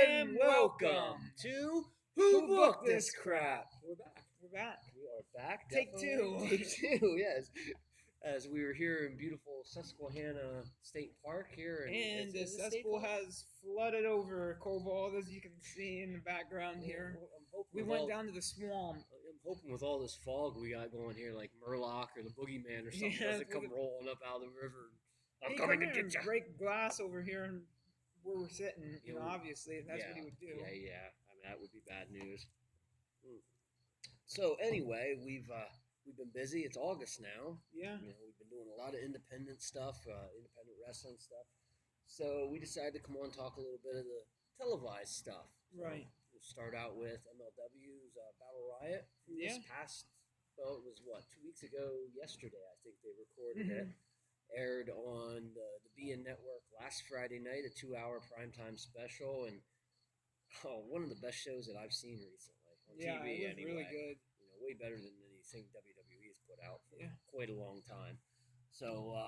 And welcome to Who Booked This Crap? We're back. We're back. We are back. Take definitely. two. Take two, yes. As we were here in beautiful Susquehanna State Park here. And the it's a state cesspool park. has flooded over Cobalt, as you can see in the background here. I'm hoping We with went all- down to the swamp. I'm hoping with all this fog we got going here, like Murloc or the Boogeyman or something Yeah, doesn't come rolling up out of the river. I'm He coming to come here get and you. break glass over here and where we're sitting. You know, Yeah. obviously, that's what he would do. Yeah. I mean, that would be bad news. So anyway, we've been busy. It's August now. Yeah. You know, we've been doing a lot of independent stuff, independent wrestling stuff. So we decided to come on and talk a little bit of the televised stuff. Right. We'll start out with MLW's Battle Riot. This past, well, it was what, 2 weeks ago yesterday, I think they recorded it. Aired on the BN Network last Friday night, a 2-hour primetime special, and one of the best shows that I've seen recently on TV. It was really good. You know, way better than anything WWE has put out for quite a long time. So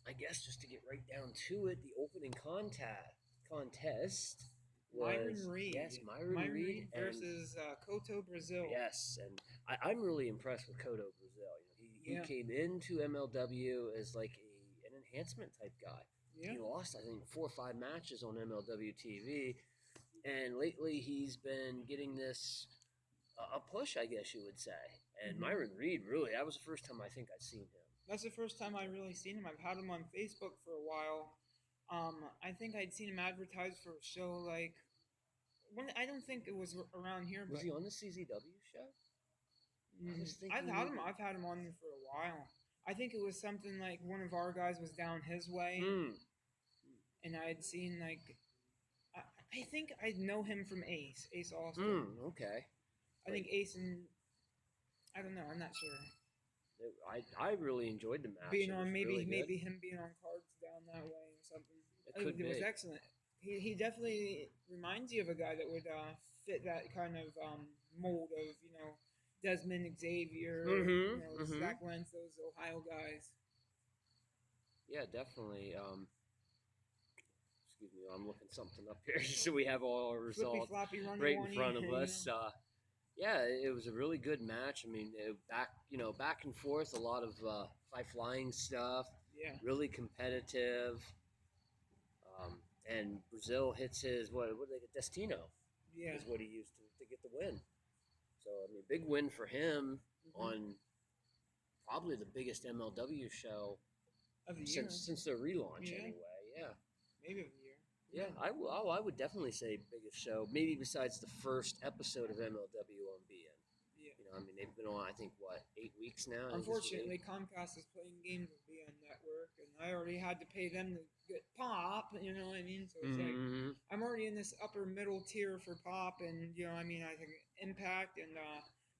I guess just to get right down to it, the opening contest was Myron Reed. Yes, Myron Reed versus Koto Brazil. Yes, and I'm really impressed with Koto Brazil. You know, he came into MLW as like an enhancement type guy. Yeah. He lost, I think, 4 or 5 matches on MLW TV, and lately he's been getting this a push, I guess you would say. And Myron Reed, really, that was the first time I think I'd seen him. That's the first time I really seen him. I've had him on Facebook for a while. I think I'd seen him advertised for a show like I don't think it was around here. Was he on the CZW show? I've had him on there for a while. I think it was something like one of our guys was down his way, and I had seen like I think I know him from Ace Austin. Okay. I think Ace and I don't know. I'm not sure. I really enjoyed the match. Being on maybe really him being on cards down that way or something. It was excellent. He definitely reminds you of a guy that would fit that kind of mold of Desmond Xavier, Zach Wentz, those Ohio guys. Yeah, definitely. Excuse me, I'm looking something up here so we have all our results right in front of us. Yeah, it was a really good match. I mean, back and forth, a lot of high-flying stuff. Yeah. Really competitive. And Brazil hits his, what did they get? Destino. Yeah. Is what he used to get the win. So, I mean, big win for him on probably the biggest MLW show of the year. Since their relaunch, anyway. Yeah. Maybe of the year. Yeah, I would definitely say biggest show, maybe besides the first episode of MLW on BN. Yeah. You know, I mean, they've been on, I think, 8 weeks now? Unfortunately, Comcast is playing games with BN Network, and I already had to pay them to get Pop, you know what I mean? So it's like, I'm already in this upper middle tier for Pop, and, I think Impact and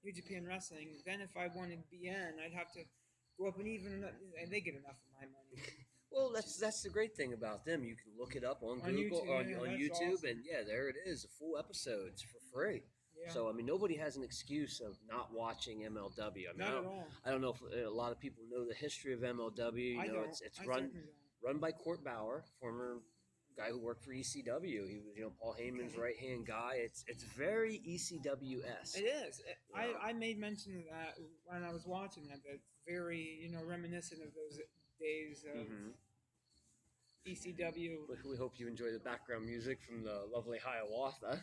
New Japan Wrestling. Then if I wanted BN, I'd have to go up and they get enough of my money. Well, that's the great thing about them. You can look it up on Google, on YouTube, awesome. And there it is, the full episodes for free. Yeah. So, I mean, nobody has an excuse of not watching MLW. I mean, Not at all. I don't know if a lot of people know the history of MLW. It's run by Court Bauer, former guy who worked for ECW. He was, Paul Heyman's right-hand guy. It's very ECW-esque. It is. I made mention of that when I was watching that. That's very, reminiscent of those days of ECW. We hope you enjoy the background music from the lovely Hiawatha.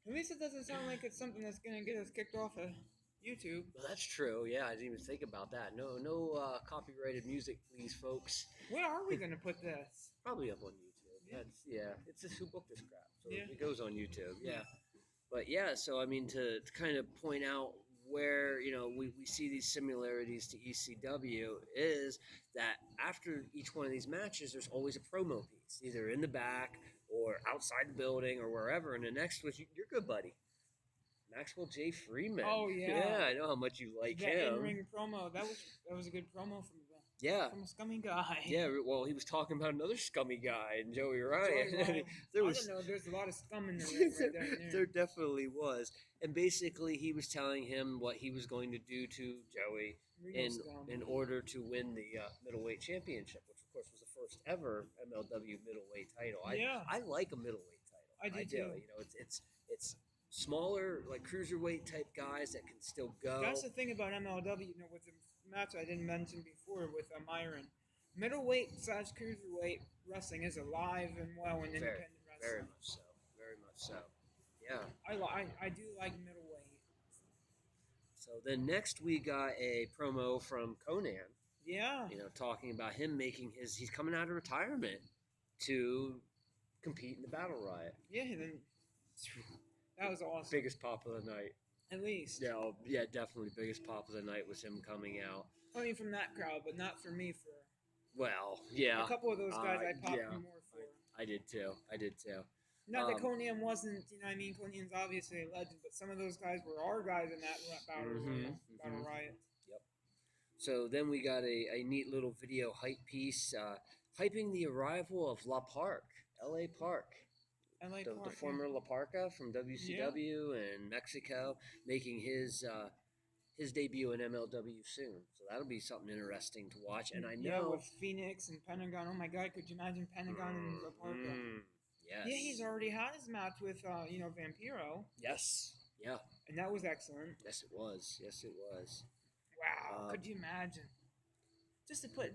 At least it doesn't sound like it's something that's going to get us kicked off of YouTube. Well, that's true. Yeah, I didn't even think about that. No copyrighted music, please, folks. Where are we going to put this? Probably up on YouTube. It's just Who Booked This Crap. So it goes on YouTube. Yeah. But yeah, so I mean, to kind of point out where we see these similarities to ECW is that after each one of these matches, there's always a promo piece, either in the back or outside the building or wherever. And the next was your good buddy, Maxwell J. Freeman. Oh yeah, yeah, I know how much you like him. That in-ring promo, that was a good promo from from a scummy guy. Yeah, well, he was talking about another scummy guy and Joey Ryan. I don't know. There's a lot of scum in the ring right there. There definitely was. And basically, he was telling him what he was going to do to Joey in order to win the middleweight championship, which, of course, was the first ever MLW middleweight title. I like a middleweight title. I do do. too. You know, it's smaller, like cruiserweight type guys that can still go. That's the thing about MLW. You know, with the match I didn't mention before with Myron, middleweight / cruiserweight wrestling is alive and well in independent wrestling. Very much so. Very much so. Yeah. I do like middleweight. So then next we got a promo from Conan. Yeah. You know, talking about him he's coming out of retirement to compete in the Battle Riot. Yeah, then that was awesome. Biggest pop of the night. At least. Yeah, definitely biggest pop of the night was him coming out. Coming from that crowd, but not for me. Well, yeah. A couple of those guys I popped more for. I did too. Not that Conan wasn't, you know what I mean? Conan's obviously a legend, but some of those guys were our guys in that Battle Riot. Yep. So then we got a neat little video hype piece hyping the arrival of La Park, L.A. Park. The former La Parka from WCW and Mexico, making his debut in MLW soon. So that'll be something interesting to watch. And I know with Phoenix and Pentagon. Oh my God, could you imagine Pentagon and La Parka? Yes. Yeah, he's already had his match with Vampiro. Yes. Yeah. And that was excellent. Yes, it was. Wow, could you imagine? Just to put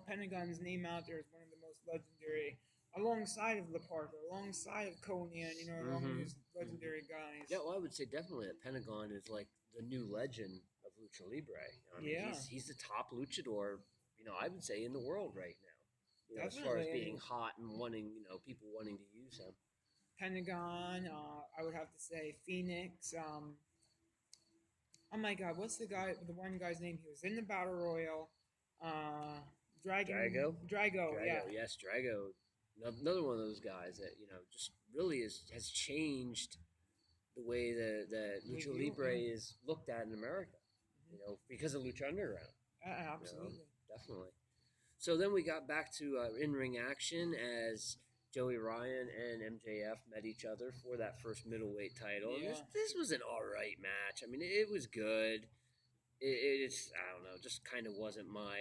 Pentagon's name out there as one of the most legendary. Alongside of La Parka, alongside of Conan, along with these legendary guys. Yeah, well, I would say definitely that Pentagon is like the new legend of Lucha Libre. I mean, he's the top luchador, I would say in the world right now. As far as being hot and wanting, people wanting to use him. Pentagon, I would have to say Phoenix. Oh my God, what's the one guy's name? He was in the Battle Royal. Drago. Yeah. Yes, Drago. Another one of those guys that just really has changed the way that Lucha Libre is looked at in America. Because of Lucha Underground. Absolutely, definitely. So then we got back to in-ring action as Joey Ryan and MJF met each other for that first middleweight title. Yeah. This was an all right match. I mean, it was good. It's I don't know, just kind of wasn't my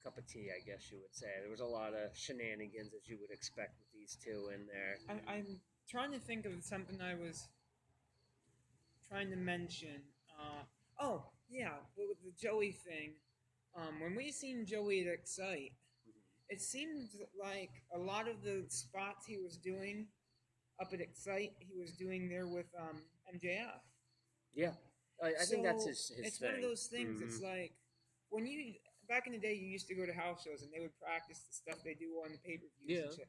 cup of tea, I guess you would say. There was a lot of shenanigans as you would expect with these two in there. I'm trying to think of something I was trying to mention. With the Joey thing. When we seen Joey at Excite, it seemed like a lot of the spots he was doing up at Excite, he was doing there with MJF. Yeah, I think that's his it's thing. One of those things. It's like when you back in the day, you used to go to house shows and they would practice the stuff they do on the pay-per-views and shit.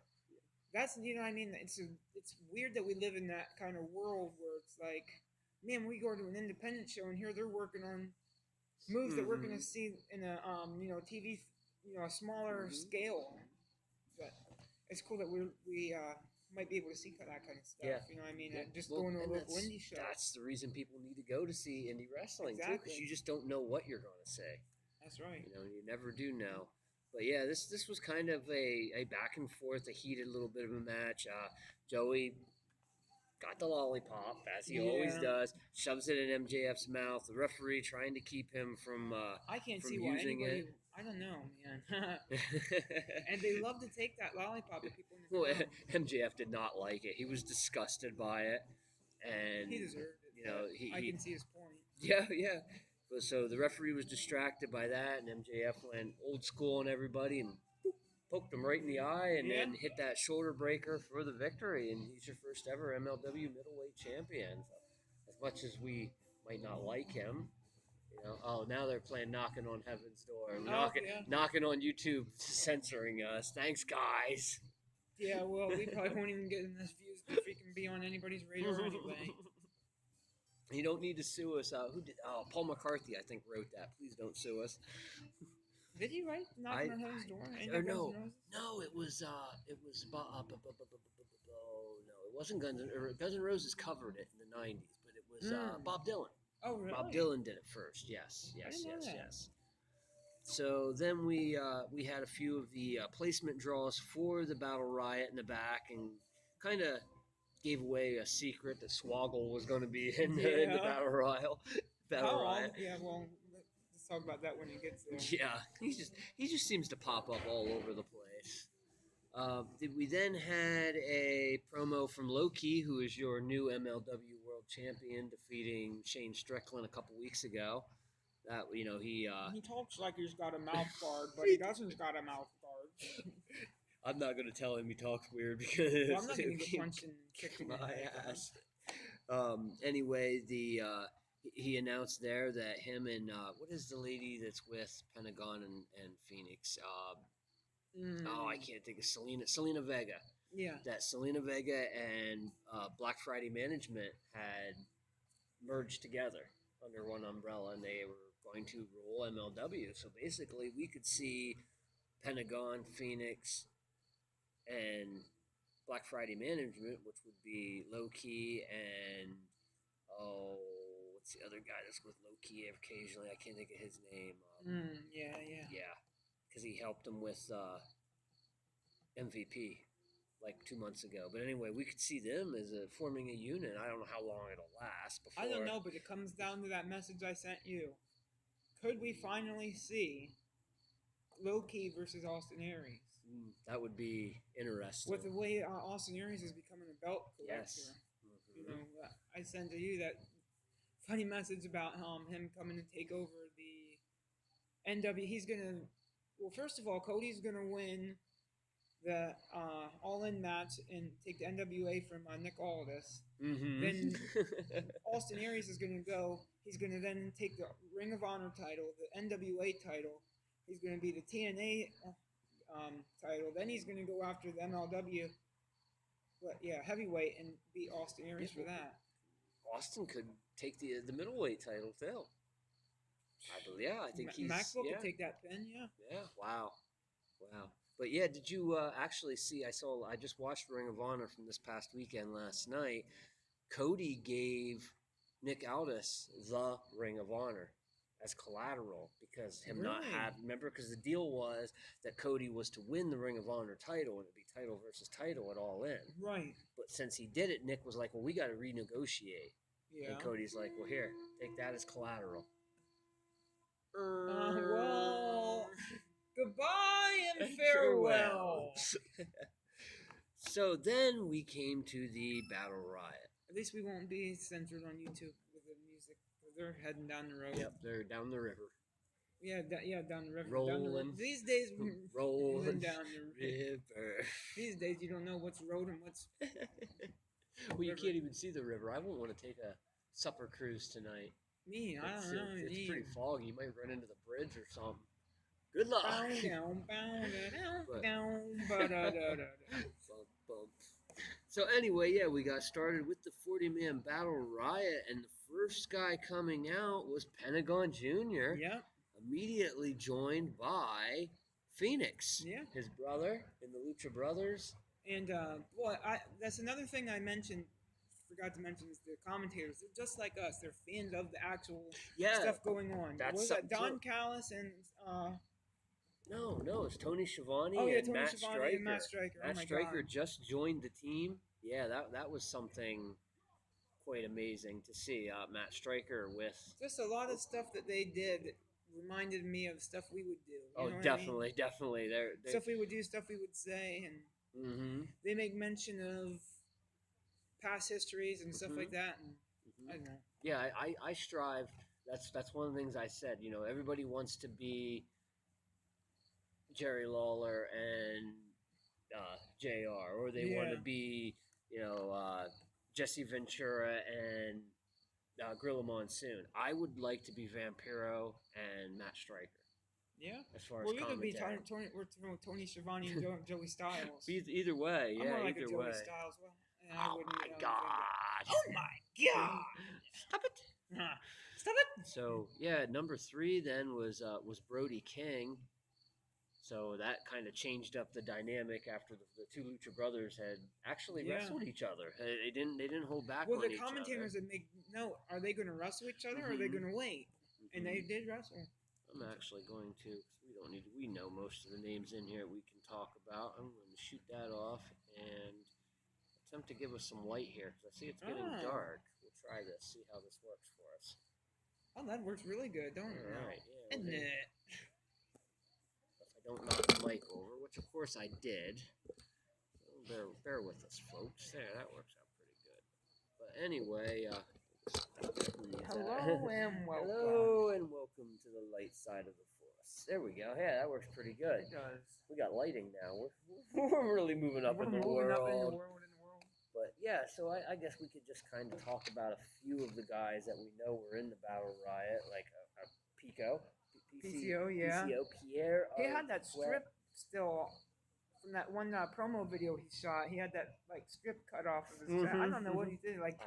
That's what I mean. It's weird that we live in that kind of world where it's like, man, we go to an independent show and here they're working on moves that we're going to see in a TV, a smaller scale. But it's cool that we might be able to see that kind of stuff. Yeah. You know what I mean? Just going to a local indie show. That's the reason people need to go to see indie wrestling too, because you just don't know what you're going to see. That's right. You never do know. But yeah, this was kind of a back and forth, a heated little bit of a match. Joey got the lollipop, as he always does, shoves it in MJF's mouth. The referee trying to keep him from I can't from see why using anybody, it. I don't know, man. And they love to take that lollipop at people in the Well, crowd. MJF did not like it. He was disgusted by it. And he deserved it. I can see his point. Yeah. So the referee was distracted by that, and MJF went old school on everybody and poked him right in the eye and then hit that shoulder breaker for the victory. And he's your first ever MLW middleweight champion. So as much as we might not like him, now they're playing Knocking on Heaven's Door. Knocking on YouTube, censoring us. Thanks, guys. Yeah, well, we probably won't even get enough views to freaking be on anybody's radar anyway. You don't need to sue us. Who did? Paul McCarthy, I think, wrote that. Please don't sue us. Did he write Knocking on Heaven's Door? No, it was no, it wasn't Guns N' Roses covered it in the 90s, but it was Bob Dylan. Oh, really? Bob Dylan did it first. Yes. So then we had a few of the placement draws for the Battle Riot in the back, and kind of gave away a secret that Swoggle was going to be in the Battle Riot. Yeah, well, let's talk about that when he gets there. Yeah, he just seems to pop up all over the place. We then had a promo from Loki, who is your new MLW World Champion, defeating Shane Strickland a couple weeks ago. That he talks like he's got a mouth guard, but he doesn't got a mouth guard. I'm not going to tell him he talks weird because I'm not going to get punched and kicked in my the ass. Anyway, he announced there that him and what is the lady that's with Pentagon and Phoenix? Oh, I can't think of Selena Vega. Yeah. That Selena Vega and Black Friday Management had merged together under one umbrella, and they were going to rule MLW. So basically, we could see Pentagon, Phoenix, and Black Friday Management, which would be Low-Key and, what's the other guy that's with Low-Key occasionally? I can't think of his name. Yeah. Yeah, because he helped him with MVP like 2 months ago. But anyway, we could see them as forming a unit. I don't know how long it'll last. Before... I don't know, but it comes down to that message I sent you. Could we finally see Low-Key versus Austin Aries? That would be interesting. With the way Austin Aries is becoming a belt collector. Yes. You know, I sent to you that funny message about him coming to take over the NW. He's gonna. Well, first of all, Cody's gonna win the all-in match and take the NWA from Nick Aldis. Then Austin Aries is going to go. He's going to then take the Ring of Honor title, the NWA title. He's going to be the TNA title. Then he's going to go after the MLW, heavyweight, and beat Austin Aries for that. Austin could take the middleweight title too. I think he's Maxwell could take that pin. Yeah. Wow. But yeah, did you actually see? I just watched Ring of Honor from this past weekend last night. Cody gave Nick Aldis the Ring of Honor as collateral because remember, because the deal was that Cody was to win the Ring of Honor title and it'd be title versus title at All In. Right. But since he did it, Nick was like, well, we got to renegotiate. Yeah. And Cody's like, well, here, take that as collateral. Well, goodbye and farewell. So then we came to the Battle Riot. At least we won't be censored on YouTube with the music. They're heading down the road. Yep, they're down the river. Yeah, down the river. Rolling. These days, rolling down the river. These days, you don't know what's road and what's. Well, you can't even see the river. I won't want to take a supper cruise tonight. I don't know. It's pretty foggy. You might run into the bridge or something. Good luck. So anyway, we got started with the 40-man Battle Riot, and the first guy coming out was Pentagon Jr. Yeah. Immediately joined by Phoenix. Yeah. His brother in the Lucha Brothers. And that's another thing I forgot to mention is the commentators. They're just like us. They're fans of the actual stuff going on. That's Don Callis and No, it's Tony Schiavone and Matt Striker. Matt Striker. Matt Striker just joined the team. Yeah, that was something quite amazing to see. Matt Striker with just a lot of stuff that they did reminded me of stuff we would do. You know definitely. They're stuff we would do, stuff we would say, and they make mention of past histories and stuff like that. And I don't know. Yeah, I strive. That's one of the things I said. You know, everybody wants to be Jerry Lawler and JR, or they want to be, Jesse Ventura and Gorilla Monsoon. I would like to be Vampiro and Matt Striker. Yeah. As far as you could be Tony Schiavone and Joey Styles. Either way, I'm more like either a Joey way. Styles. Oh my god! Oh my god! Stop it! Stop it! So number 3 then was Brody King. So that kind of changed up the dynamic after the two Lucha Brothers had actually wrestled each other. They didn't hold back on each other. Well, the commentators would make note: are they going to wrestle each other, or are they going to wait? And they did wrestle. I'm actually going to. We know most of the names in here we can talk about. I'm going to shoot that off and attempt to give us some light here because I see it's getting dark. We'll try this, see how this works for us. Oh, that works really good, don't it? All right, Isn't it? If I don't knock the mic over, which of course I did. Bear with us, folks. There, that works out pretty good. But anyway, hello and welcome. Hello and welcome to the light side of the force. There we go. Yeah, that works pretty good. It does. We got lighting now. We're really moving up in the world. But yeah, so I guess we could just kind of talk about a few of the guys that we know were in the Battle Riot, like PCO, yeah. PCO, Pierre. He had that strip still from that one promo video he shot. He had that like strip cut off of his chest. I don't know what he did, like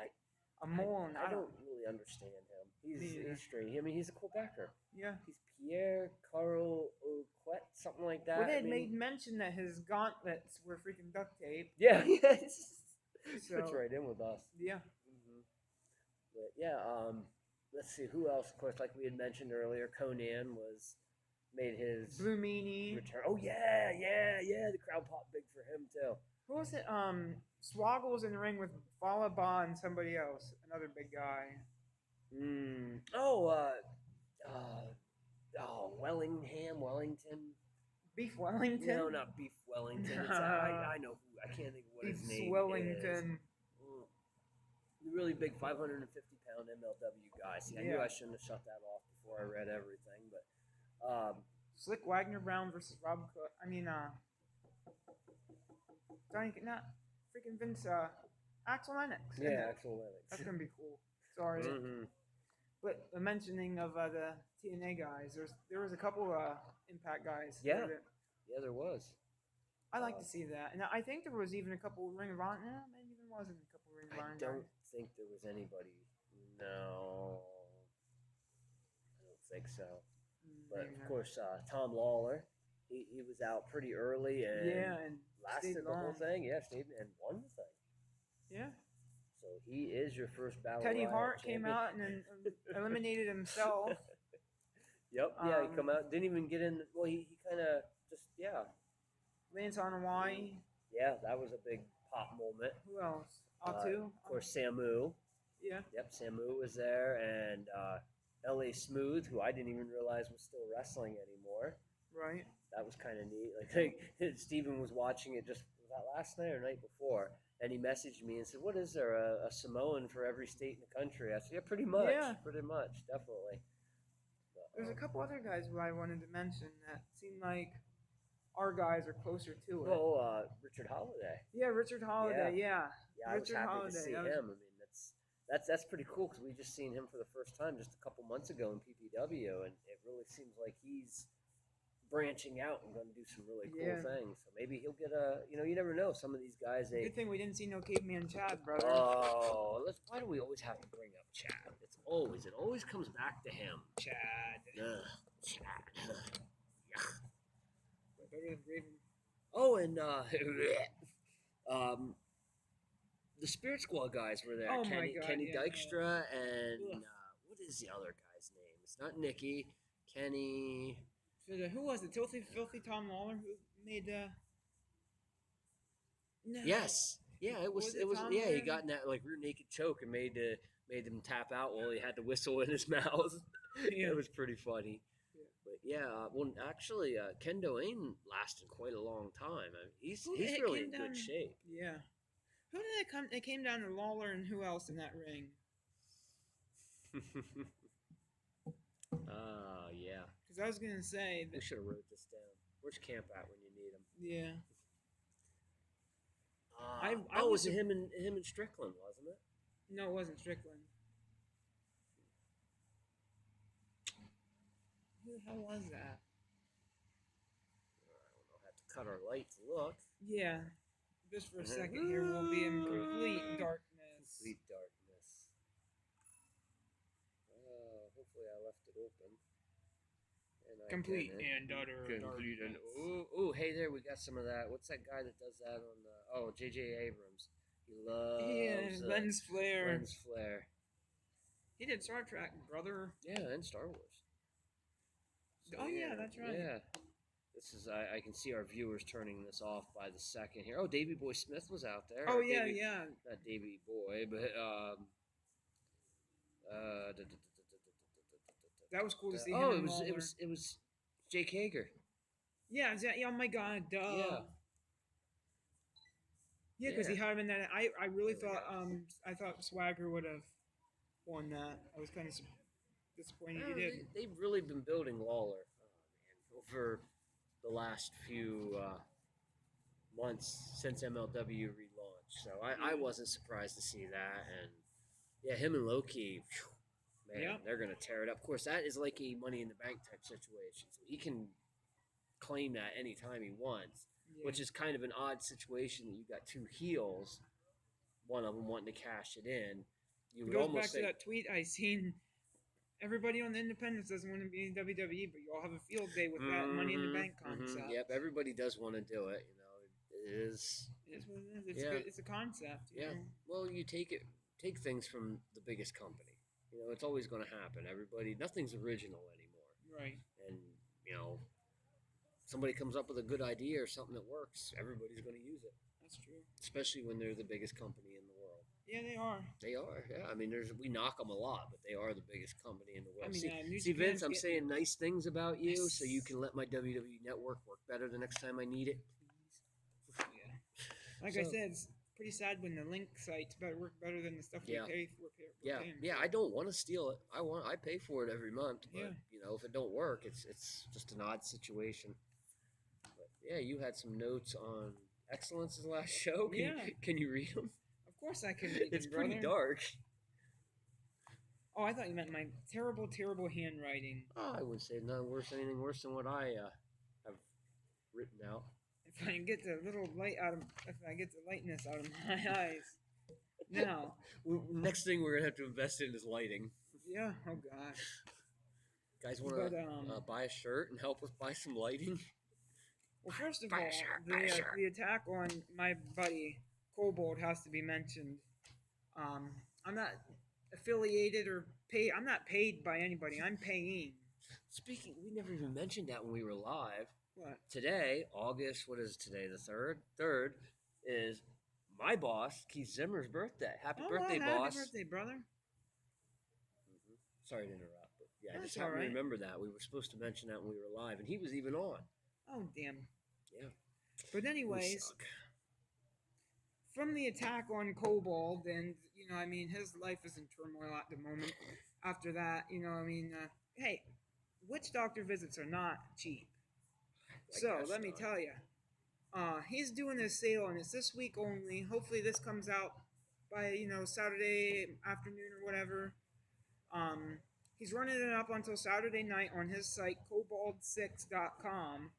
a mole. I don't really understand him. He's strange. I mean, he's a Quebecer. Yeah. He's Pierre Carl O'Quet, something like that. Well, they had made mention that his gauntlets were freaking duct tape. Yeah, yes. So, fits right in with us. Yeah. Mm-hmm. But yeah, let's see who else. Of course, like we had mentioned earlier, Conan made his Blue Meanie return. Oh yeah. The crowd popped big for him too. Who was it? Swoggle's in the ring with Falaba and somebody else, another big guy. Wellington. Beef Wellington? No, not Beef Wellington. I know who. I can't think of what his name Wellington. is. The really big 550-pound MLW guy. See, I knew I shouldn't have shut that off before I read everything, but Slick Wagner Brown versus Rob Cook. I mean, not freaking Vince. Axel Lennox. Yeah, Axel Lennox. That's gonna be cool. Sorry. Mm-hmm. But the mentioning of the TNA guys, there was a couple Impact guys. Yeah, there was. I like to see that, and I think there was even a couple Ring of Honor. No, maybe there wasn't a couple Ring of Honor. I don't think there was anybody. No, I don't think so. But of course, Tom Lawler, he was out pretty early and lasted the whole thing. Yeah, stayed and won the thing. Yeah. So he is your first Battle Teddy Riot Hart champion. came out and eliminated himself. Yep. Yeah, he come out. Didn't even get in. Well, he kind of just Lance on Hawaii. Yeah, that was a big pop moment. Who else? Atu. Of course, Samu. Yeah. Yep, Samu was there, and L.A. Smooth, who I didn't even realize was still wrestling anymore. Right. That was kind of neat. Like Steven was watching it was that last night or night before, and he messaged me and said, "What is there, a Samoan for every state in the country?" I said, "Yeah, pretty much. Yeah. Pretty much, definitely." But, there's a couple other guys who I wanted to mention that seem like our guys are closer to it. Oh, Richard Holiday. Yeah, Richard Holiday. Yeah. Yeah, I was happy to see him. I mean, that's pretty cool because we just seen him for the first time just a couple months ago in PPW, and it really seems like he's branching out and going to do some really cool things. So maybe he'll get you never know. Some of these guys, Good thing we didn't see no Caveman Chad, brother. Oh, why do we always have to bring up Chad? It always comes back to him. Chad. Chad. Yeah. Oh, and the Spirit Squad guys were there. Oh Kenny Dykstra and what is the other guy's name? It's not Nicky. Kenny. So who was it? Filthy Tom Lawler who made No. Yes. Yeah, it was. He got in that like rear naked choke and made him tap out while he had the whistle in his mouth. Yeah. It was pretty funny. Yeah. But actually, Ken Doane lasted quite a long time. I mean, he's really in good shape. Yeah. Who did they come? They came down to Lawler and who else in that ring? Yeah. Because I was gonna say that we should have wrote this down. Where's Camp at when you need him? Yeah. Was it him and Strickland, wasn't it? No, it wasn't Strickland. Who the hell was that? I don't know. Have to cut our light to look. Yeah. Just for a second here, we'll be in complete darkness. Complete darkness. Hopefully I left it open. Complete and utter darkness. Oh, hey there, we got some of that. What's that guy that does that on the... Oh, J.J. Abrams. He loves... Lens Flare. Lens Flare. He did Star Trek, brother. Yeah, and Star Wars. So, that's right. Yeah. This is... I can see our viewers turning this off by the second here. Oh, Davey Boy Smith was out there. Oh, yeah. Not Davey Boy, but... that was cool to see him. Oh, it was Jake Hager. Yeah, oh my God, duh. Yeah. Yeah, because he Yeah. had him in that. I really There we thought go. I thought Swagger would have won that. I was kind of disappointed he Well, didn't. they've really been building Lawler, man, over the last few months since MLW relaunched. So I Yeah. wasn't surprised to see that. And yeah, him and Loki, man, Yep. they're gonna tear it up. Of course, that is like a Money in the Bank type situation, so he can claim that anytime he wants. Yeah. Which is kind of an odd situation that you got two heels, one of them wanting to cash it in. You It would goes back almost to say, that tweet I seen. Everybody on the independents doesn't want to be in WWE, but you all have a field day with that Money in the Bank concept. Yep, everybody does want to do it. It is. It is what it is. It's Yeah. good. It's a concept. You Yeah. know? Well, you take things from the biggest company. It's always going to happen. Nothing's original anymore. Right. And somebody comes up with a good idea or something that works, everybody's going to use it. That's true. Especially when they're the biggest company in the world. Yeah, they are. They are. Yeah. I mean, we knock them a lot, but they are the biggest company in the world. I mean, see, Vince, I'm saying nice things about you, so you can let my WWE network work better the next time I need it. Yeah. Like I said, it's pretty sad when the link sites work better than the stuff we pay for. Yeah. I don't want to steal it. I pay for it every month. But, Yeah. If it don't work, it's just an odd situation. But yeah, you had some notes on Excellence's last show. Can you read them? Of course I can read them, It's pretty brother. dark. Oh, I thought you meant my terrible, terrible handwriting. Oh, I would say anything worse than what I have written out. If I can get the little light if I get the lightness out of my eyes. Now. Next thing we're gonna have to invest in is lighting. Yeah. Oh gosh. Guys want to buy a shirt and help us buy some lighting? Well, first of all, the attack on my buddy Kobold has to be mentioned. I'm not affiliated or paid. I'm not paid by anybody. I'm paying. Speaking, we never even mentioned that when we were live. What? Today, August, what is today? The 3rd? 3rd is my boss, Keith Zimmer's birthday. Happy birthday, boss. Happy birthday, brother. Mm-hmm. Sorry to interrupt, but yeah, I just That's all happened right. to remember that. We were supposed to mention that when we were live, and he was even on. Oh, damn. Yeah. But anyways, from the attack on Kobold, and, his life is in turmoil at the moment. After that, hey, witch doctor visits are not cheap. So, let me tell you, he's doing a sale, and it's this week only. Hopefully this comes out by, Saturday afternoon or whatever. He's running it up until Saturday night on his site, kobold6.com.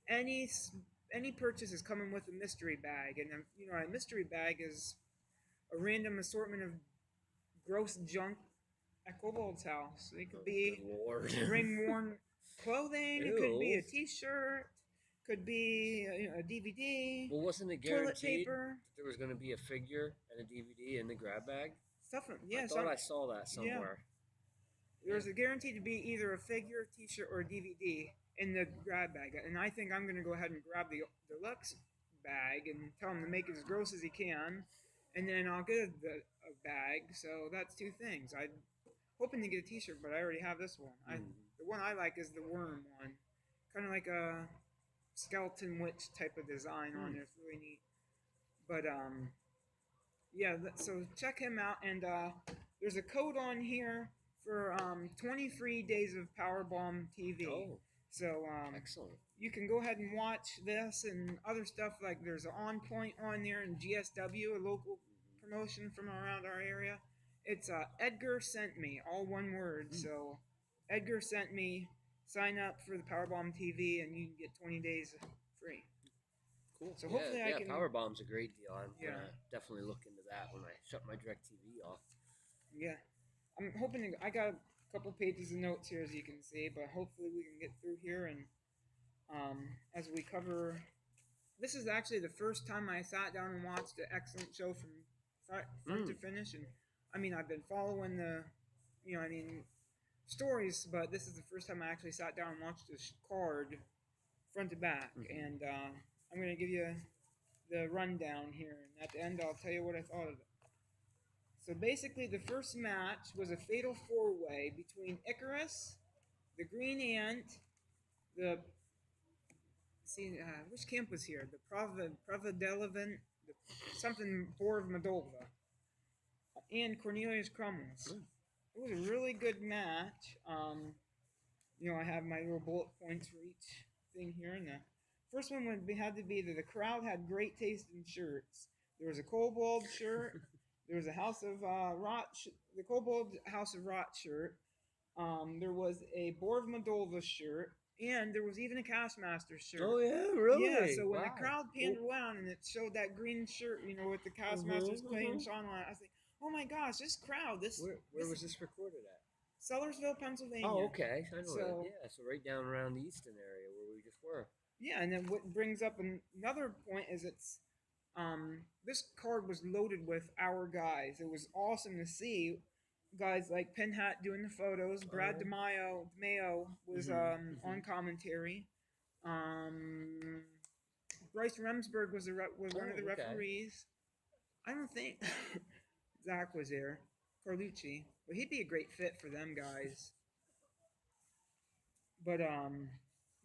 Any purchase is coming with a mystery bag, and a mystery bag is a random assortment of gross junk at Kobold's house. It could be ring-worn clothing. It could be a T-shirt. Could be a DVD. Well, wasn't it toilet guaranteed paper. There was going to be a figure and a DVD in the grab bag? Yeah, I thought I saw that somewhere. Yeah. There's a guarantee to be either a figure, T-shirt, or a DVD in the grab bag, and I think I'm going to go ahead and grab the deluxe bag and tell him to make it as gross as he can, and then I'll get a bag. So that's two things. I'm hoping to get a T-shirt, but I already have this one. The one I like is the worm one, kind of like a skeleton witch type of design on there. It's really neat. But yeah. So check him out, and there's a code on here for 20 free days of Powerbomb TV. Oh. So excellent. You can go ahead and watch this and other stuff. Like there's an On Point on there and GSW, a local promotion from around our area. It's Edgar Sent Me, all one word. So Edgar Sent Me. Sign up for the Powerbomb TV and you can get 20 days free. Cool. So hopefully I can. Powerbomb's a great deal. I'm gonna definitely look into that when I shut my DirecTV off. Yeah, I'm hoping I got a couple pages of notes here, as you can see, but hopefully we can get through here and as we cover. This is actually the first time I sat down and watched an excellent show from front to finish, and I've been following the, stories, but this is the first time I actually sat down and watched this card front to back, and I'm going to give you the rundown here, and at the end I'll tell you what I thought of it. So basically the first match was a fatal four-way between Icarus, the Green Ant, the see, which camp was here? The Pravedelevan, something Boar of Moldova, and Cornelius Crummels. It was a really good match. I have my little bullet points for each thing here. And the first one had to be that the crowd had great taste in shirts. There was a Kobold shirt. There was a House of Rot, the Kobold House of Rot shirt. There was a Boar of Moldova shirt. And there was even a Castmaster shirt. Oh, yeah, really? Yeah, so when the crowd panned around and it showed that green shirt, with the Castmasters playing Sean on it, I was like, oh my gosh, this crowd, Where was this recorded at? Sellersville, Pennsylvania. Oh, okay. I know that. Yeah, so right down around the Easton area where we just were. Yeah, and then what brings up another point is this card was loaded with our guys. It was awesome to see guys like Pinhat doing the photos. Brad DeMayo was on commentary. Bryce Remsburg was one of the referees. I don't think Zach was there. Carlucci, but he'd be a great fit for them guys. But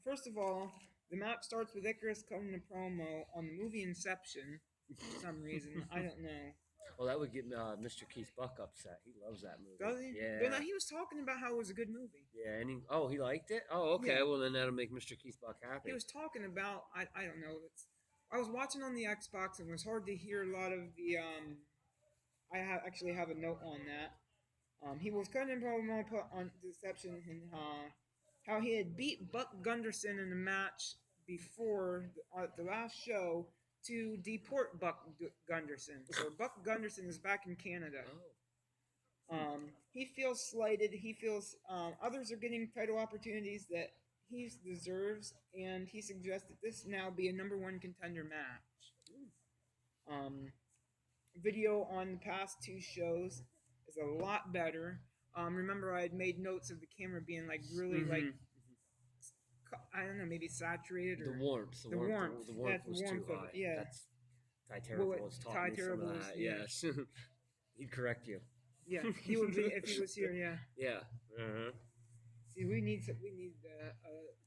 first of all, the map starts with Icarus cutting a promo on the movie Inception for some reason. I don't know. Well, that would get Mr. Keith Buck upset. He loves that movie. Does he? Yeah. But no, he was talking about how it was a good movie. Yeah, and he liked it? Oh, okay. Yeah. Well, then that'll make Mr. Keith Buck happy. He was talking about, I don't know. I was watching on the Xbox and it was hard to hear a lot of the, I actually have a note on that. He was cutting a promo on Deception and how he had beat Buck Gunderson in a match before the last show to deport Buck Gunderson. So Buck Gunderson is back in Canada. He feels slighted. He feels others are getting title opportunities that he deserves, and he suggests that this now be a #1 contender match. Video on the past 2 shows is a lot better. Remember, I had made notes of the camera being like really like, I don't know, maybe saturated or the warmth was too high. Yeah, that's Ty Terrible was talking me some of that. Yes, he'd correct you. Yeah, he would be if he was here. Yeah. Yeah. See, we need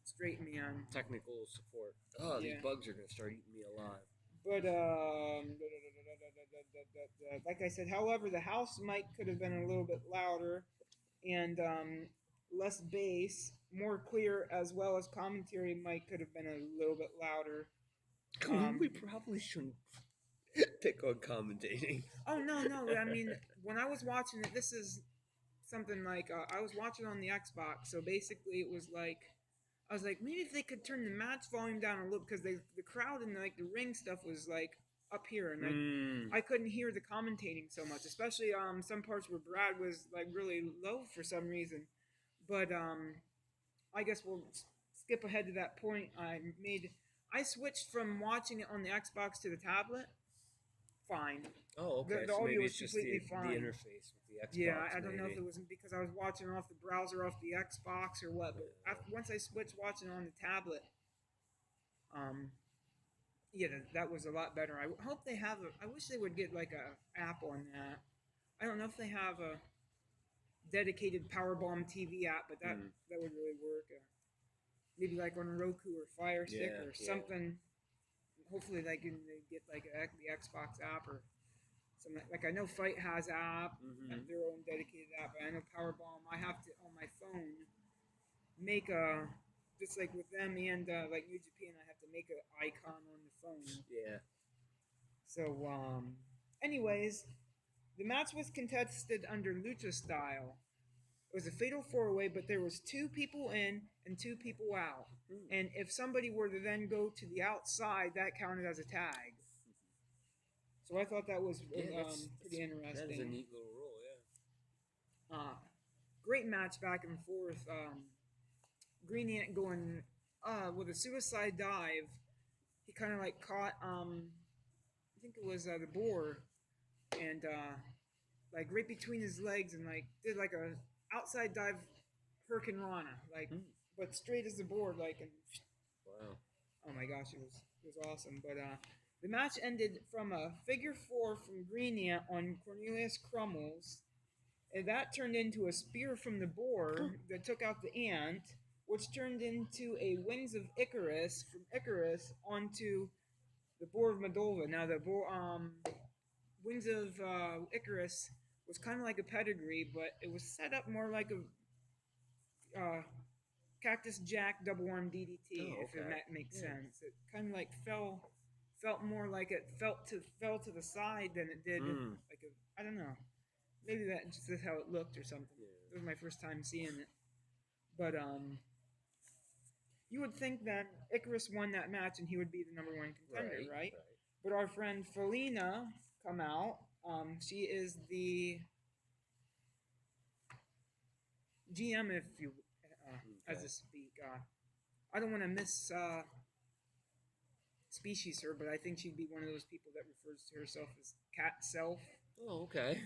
straight man. Technical support. Oh, these bugs are gonna start eating me alive. But like I said, however, the house mic could have been a little bit louder and less bass, more clear, as well as commentary mic could have been a little bit louder. We probably shouldn't pick on commentating. Oh no! I mean, when I was watching it, this is something like I was watching on the Xbox, so basically it was like I was like, maybe if they could turn the match volume down a little, because the crowd and like the ring stuff was like up here, and I couldn't hear the commentating so much, especially some parts where Brad was like really low for some reason. But I guess we'll skip ahead to that point. I switched from watching it on the Xbox to the tablet. Fine. Oh, okay. The audio was just completely fine. The interface with the Xbox. Yeah, I don't know if it was because I was watching off the browser off the Xbox or what. But once I switched watching on the tablet, that was a lot better. I hope they have I wish they would get like a app on that. I don't know if they have a dedicated Powerbomb TV app, but that would really work. Maybe like on a Roku or Fire Stick or something. Hopefully they get like the Xbox app or something. Like I know Fight has app, their own dedicated app, but I know Powerbomb, I have to on my phone make just like with them and like New Japan, I have to make an icon on the phone. Yeah. So anyways, the match was contested under Lucha style. It was a fatal 4-way, but there was 2 people in and 2 people out. And if somebody were to then go to the outside, that counted as a tag. So I thought that was pretty interesting. That is a neat little rule, yeah. Great match back and forth. Green Ant going with a suicide dive. He kind of like caught, I think it was the Boar, and like right between his legs, and like did like a outside dive Hurricane Rana, like but straight as the board, like, and wow. Oh my gosh, it was awesome. But the match ended from a figure 4 from Green Ant on Cornelius Crummels, and that turned into a spear from the Boar that took out the Ant, which turned into a Wings of Icarus from Icarus onto the Boar of Moldova. Now the Wings of Icarus was kind of like a pedigree, but it was set up more like a Cactus Jack double arm DDT, if that makes sense. It kind of like felt more like it fell to the side than it did like I don't know. Maybe that just is how it looked or something. It was my first time seeing it, but you would think that Icarus won that match and he would be the number one contender, right? But our friend Felina come out. She is the GM, if you as to speak. I don't want to miss species her, but I think she'd be one of those people that refers to herself as cat self. Oh, okay.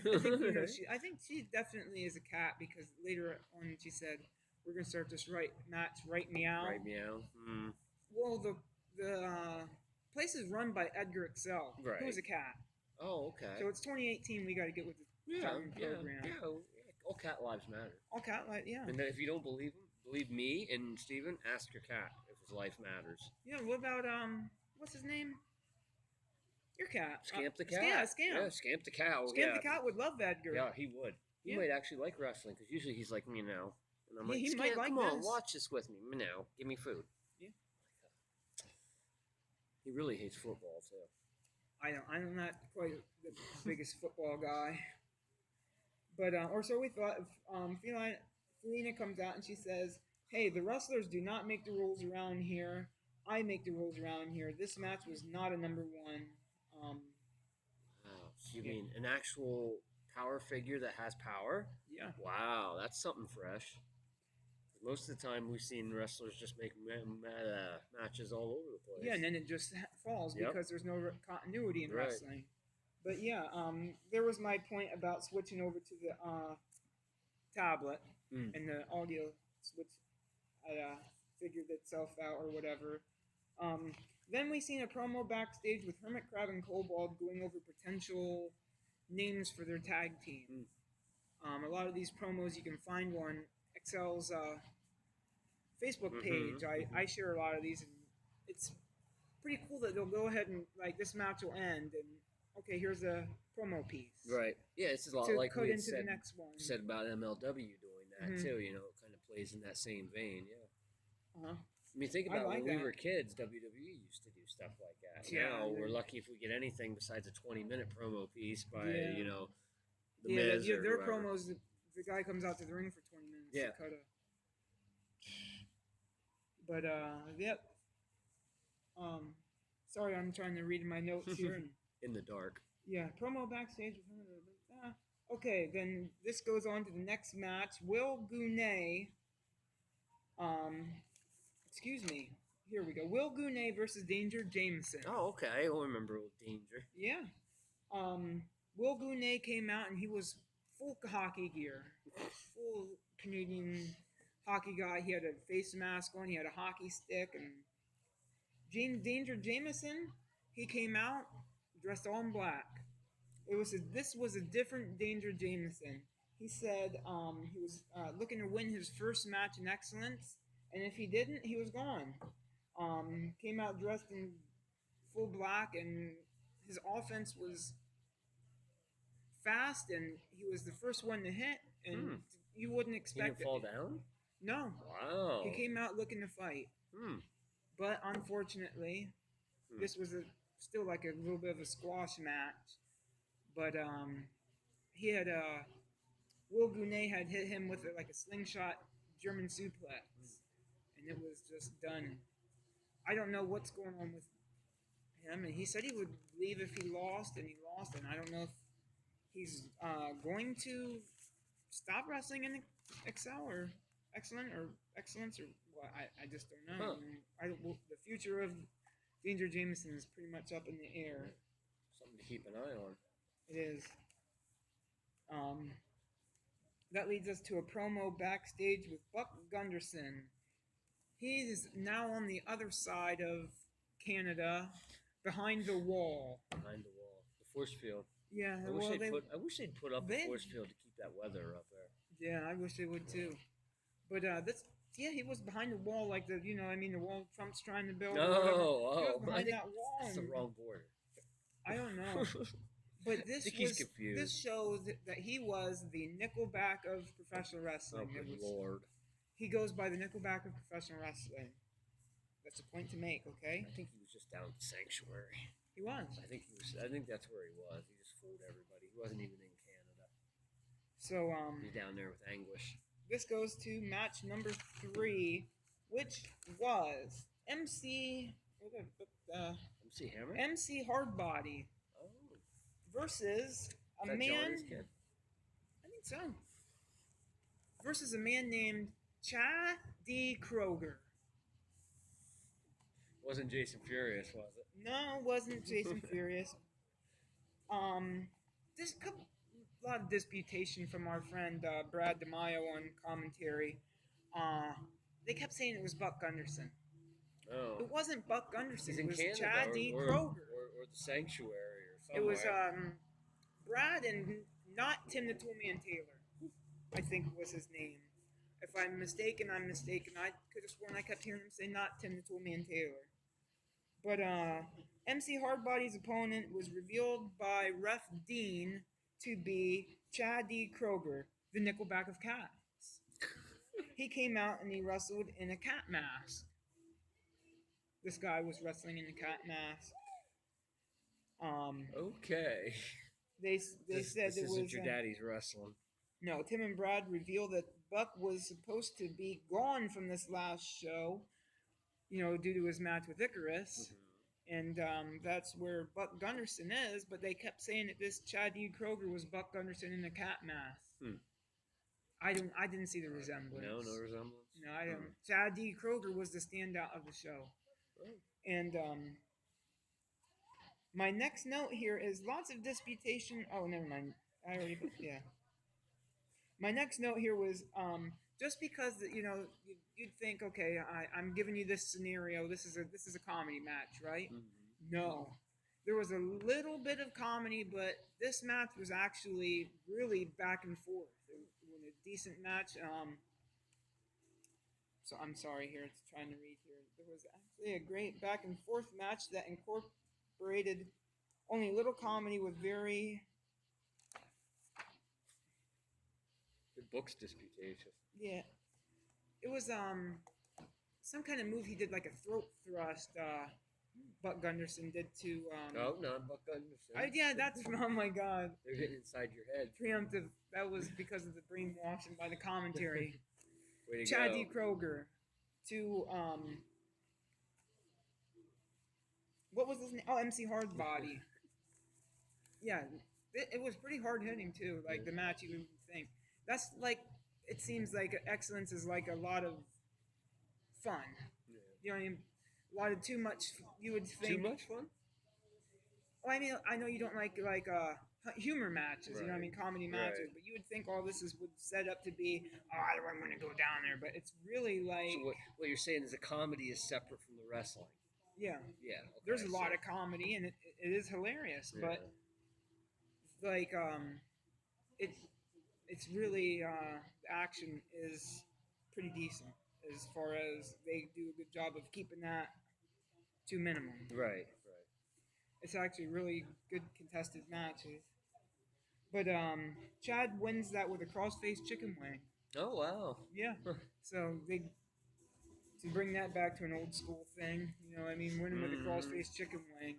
I think she definitely is a cat because later on she said, "We're gonna start this match right meow." Right meow. Mm. Well, the place is run by Edgar Excel, who is a cat. Oh, okay. So it's 2018. We got to get with the program. Yeah. All cat lives matter. All cat lives, yeah. And then if you don't believe him, believe me and Steven, ask your cat if his life matters. Yeah. What about what's his name? Your cat. Scamp the cat. Scamp. Yeah, Scamp the cow. Scamp the cat would love Edgar. Yeah, he would. He might actually like wrestling because usually he's like me now. And I'm like, he might like come this. on, watch this with me now. Give me food. Yeah. He really hates football too. I'm not quite the biggest football guy, but or so we thought. Felina comes out and she says, "Hey, the wrestlers do not make the rules around here. I make the rules around here. This match was not a number one." Wow. You mean an actual power figure that has power? Yeah. Wow, that's something fresh. Most of the time, we've seen wrestlers just make matches all over the place. Yeah, and then it just falls because there's no continuity in wrestling. But yeah, there was my point about switching over to the tablet and the audio switch figured itself out or whatever. Then we seen a promo backstage with Hermit Crab and Kobold going over potential names for their tag team. A lot of these promos you can find on Excel's Facebook page. I share a lot of these, and it's pretty cool that they'll go ahead and like this match will end, and okay, here's a promo piece. Right. Yeah, it's a lot to like cut we had into the next one. Said about MLW doing that too. You know, it kind of plays in that same vein. Yeah. I mean, think about when we were kids, WWE used to do stuff like that. Yeah, now we're lucky if we get anything besides a 20-minute promo piece by the Miz or their whoever. promos. The guy comes out to the ring for 20 minutes. Yeah. To cut but yep. Sorry, I'm trying to read my notes here. And, in the dark. Yeah, promo backstage. Okay, then this goes on to the next match. Will Gounet. Excuse me. Here we go. Will Gounet versus Danger Jameson. Oh, okay. I don't remember Old Danger. Yeah. Will Gounet came out and he was full hockey gear. Full Canadian hockey guy. He had a face mask on. He had a hockey stick. And Danger Jameson, he came out dressed all in black. This was a different Danger Jameson. He said he was looking to win his first match in Excellence. And if he didn't, he was gone. Came out dressed in full black, and his offense was fast, and he was the first one to hit, and you wouldn't expect He didn't fall down? No. Wow. He came out looking to fight. But unfortunately, this was still like a little bit of a squash match. But he had Will Gounet had hit him with like a slingshot German suplex, and it was just done. I don't know what's going on with him, and he said he would leave if he lost, and he lost, and I don't know if he's going to stop wrestling in Excel or Excellence or what. I just don't know. The future of Danger Jameson is pretty much up in the air. Something to keep an eye on. It is. That leads us to a promo backstage with Buck Gunderson. He's now on the other side of Canada, behind the wall. Behind the wall. The force field. Yeah, I wish they'd put up a force field to keep that weather up there. Yeah, I wish they would too. But this Yeah, he was behind the wall, like the the wall Trump's trying to build. No, Or whatever. He was I behind think that wall. that's the And wrong border. I don't know, but I think he's confused. this shows that he was the Nickelback of professional wrestling. Oh, good lord! He goes by the Nickelback of professional wrestling. That's a point to make, okay? I think he was just down at Sanctuary. He was. I think that's where he was. He just fooled everybody. He wasn't even in Canada. So he's down there with Anguish. This goes to match number 3, which was MC Hammer? MC Hardbody versus a man. Johnny's kid? I think so. Versus a man named Chad D. Kroger. Wasn't Jason Furious, was it? No, it wasn't Jason Furious. There's a lot of disputation from our friend Brad DeMaio on commentary. They kept saying it was Buck Gunderson. Oh. It wasn't Buck Gunderson. It was Canada, Chad D. Kroger. Or the Sanctuary or somewhere. It was Brad and not Tim the Toolman Taylor, I think was his name. If I'm mistaken, I'm mistaken. I could have sworn I kept hearing him say not Tim the Toolman Taylor. But MC Hardbody's opponent was revealed by Ref Dean to be Chad D. Kroger, the Nickelback of cats. He came out and he wrestled in a cat mask. This guy was wrestling in a cat mask. Okay. They said this it was isn't your daddy's wrestling. No, Tim and Brad revealed that Buck was supposed to be gone from this last show, due to his match with Icarus. Mm-hmm. And that's where Buck Gunderson is, but they kept saying that this Chad D. Kroger was Buck Gunderson in a cat mask. I didn't see the resemblance. No resemblance? No, I don't. Chad D. Kroger was the standout of the show. Oh. And my next note here is lots of disputation. Oh, never mind. I already yeah. My next note here was just because you'd think, okay, I'm giving you this scenario. This is a comedy match, right? Mm-hmm. No, there was a little bit of comedy, but this match was actually really back and forth. It was a decent match. So I'm sorry here. It's trying to read here. There was actually a great back and forth match that incorporated only a little comedy with very. The book's disputatious. Yeah. It was some kind of move he did, like a throat thrust. Buck Gunderson did to. No, not Buck Gunderson. Yeah, that's oh my god. They're getting inside your head. Preemptive. That was because of the brainwashing by the commentary. Way to Chad go. D. Kroger to what was his name? Oh, MC Hardbody. Yeah, it was pretty hard hitting too. Like the match, you would think. That's like, it seems like Excellence is like a lot of fun. Yeah. You know what I mean? A lot of too much. You would think. Too much fun? Well, I mean, I know you don't like humor matches. Right. You know what I mean? Comedy matches. Right. But you would think all this would set up to be, I'm going to go down there. But it's really like. So what you're saying is the comedy is separate from the wrestling. Yeah. Yeah. Okay, there's a lot of comedy and it is hilarious, yeah. but like it's really the action is pretty decent as far as they do a good job of keeping that to minimum. Right. It's actually really good contested matches. But Chad wins that with a cross-face chicken wing. Oh wow. Yeah. So they to bring that back to an old school thing, winning with a cross-face chicken wing.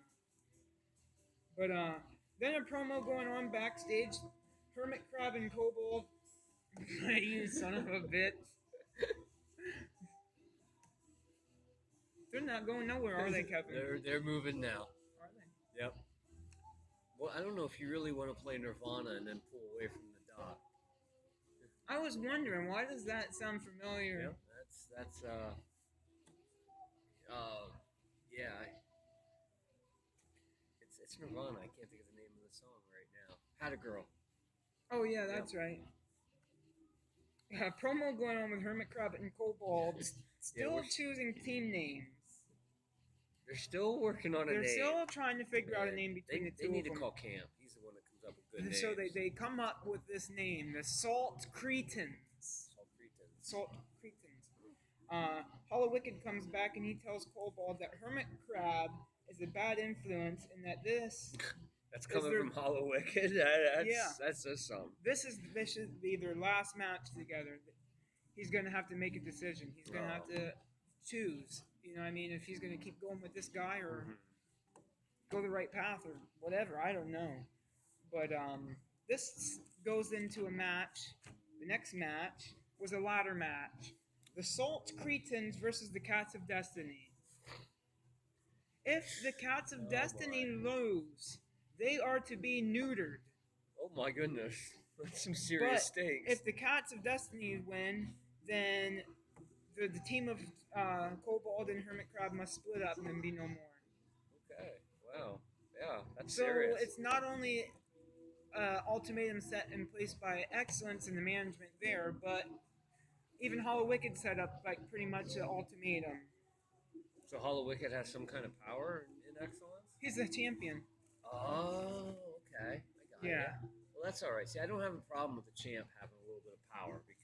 But then a promo going on backstage. Hermit Crab and Kobold. You son of a bitch. They're not going nowhere, are they, Kevin? They're moving now. Are they? Yep. Well, I don't know if you really want to play Nirvana and then pull away from the dock. I was wondering, why does that sound familiar? Yep, that's yeah. It's Nirvana. I can't think of the name of the song right now. Had a Girl. Oh yeah, that's right. Promo going on with Hermit Crab and Kobold. Still choosing team names. They're still working on a name. They're still trying to figure out a name between the two of them. They need to call Camp. He's the one that comes up with good names. So they come up with this name, the Salt Cretans. Salt Cretans. Salt Cretans. Hollow Wicked comes back and he tells Kobold that Hermit Crab is a bad influence and that this that's coming from Hollow Wicked. That's just something. This should be their last match together. He's gonna have to make a decision. He's gonna have to choose. You know what I mean? If he's gonna keep going with this guy or go the right path or whatever. I don't know. But this goes into a match. The next match was a ladder match. The Salt Cretans versus the Cats of Destiny. If the Cats of Destiny lose, they are to be neutered. Oh my goodness. That's some serious stakes. If the Cats of Destiny win, then the team of Kobold and Hermit Crab must split up and then be no more. Okay. Wow. Yeah, that's serious. So it's not only ultimatum set in place by Excellence and the management there, but even Hollow Wicked set up like pretty much an ultimatum. So Hollow Wicked has some kind of power in Excellence? He's the champion. Oh, okay. I got it. Well, that's all right. See, I don't have a problem with the champ having a little bit of power because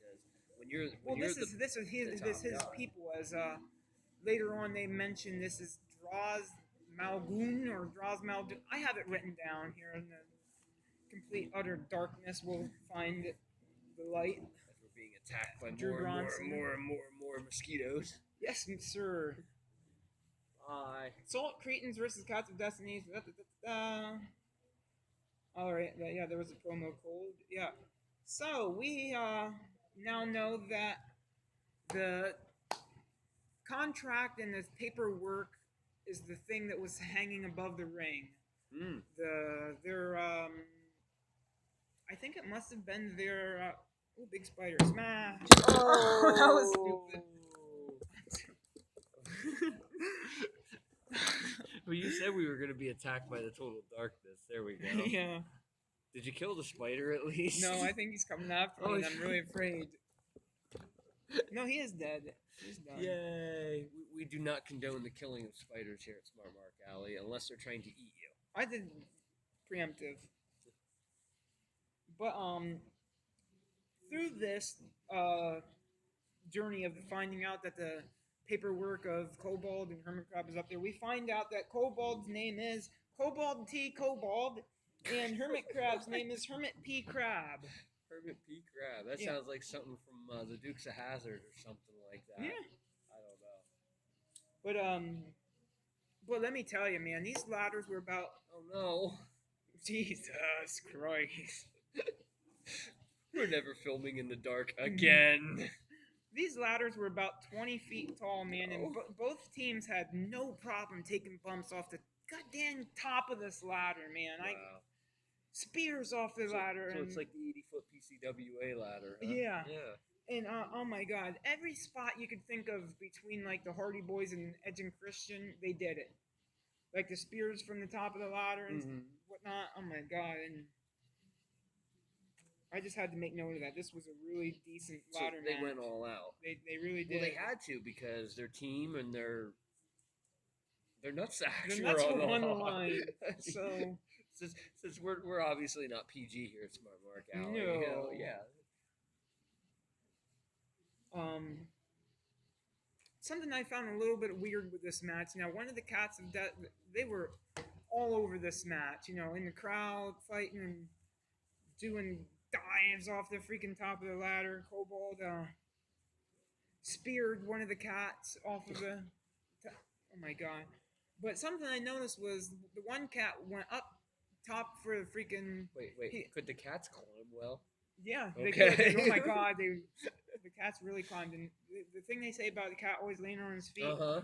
this is his people. As later on they mentioned, this is Draws Malgoon or Draws Maldoon. I have it written down here in the complete utter darkness. We'll find the light. As we're being attacked by more and more mosquitoes. Yes, sir. Bye. Salt Cretans versus Cats of Destiny. All right. Yeah, there was a promo code. Yeah. So we now know that the contract and the paperwork is the thing that was hanging above the ring. I think it must have been their big spider smash. Oh, that was stupid. Well, you said we were going to be attacked by the total darkness. There we go. Yeah. Did you kill the spider at least? No, I think he's coming after me, and I'm really afraid. No, he is dead. He's done. Yay. We do not condone the killing of spiders here at Smart Mark Alley unless they're trying to eat you. I did preemptive. But through this journey of finding out that the paperwork of Kobold and Hermit Crab is up there, we find out that Kobold's name is Kobold T. Kobold, and Hermit Crab's name is Hermit P. Crab. Hermit P. Crab. That sounds like something from the Dukes of Hazzard or something like that. Yeah. I don't know. But let me tell you, man, these ladders were about... Oh, no. Jesus Christ. We're never filming in the dark again. These ladders were about 20 feet tall, man, and both teams had no problem taking bumps off the goddamn top of this ladder, man. Wow. Spears off the ladder. So it's like the 80-foot PCWA ladder, huh? Yeah. Yeah. And, oh my God, every spot you could think of between, like, the Hardy Boys and Edge and Christian, they did it. Like the spears from the top of the ladder and whatnot. Oh my God. And I just had to make note of that. This was a really decent ladder match. They went all out. They really did. Well, they had to because their team and their nutsacks the nuts were on the line. So since we're obviously not PG here at Smart Mark Alley. No. You know, yeah. Something I found a little bit weird with this match. Now, one of the Cats of Death, they were all over this match. You know, in the crowd, fighting and doing dives off the freaking top of the ladder. Kobold speared one of the cats off of the... Oh my God. But something I noticed was the one cat went up top for the freaking... Wait. Could the cats climb well? Yeah. Okay. They could. Oh my God. The cats really climbed. And the thing they say about the cat always laying on his feet. Uh-huh.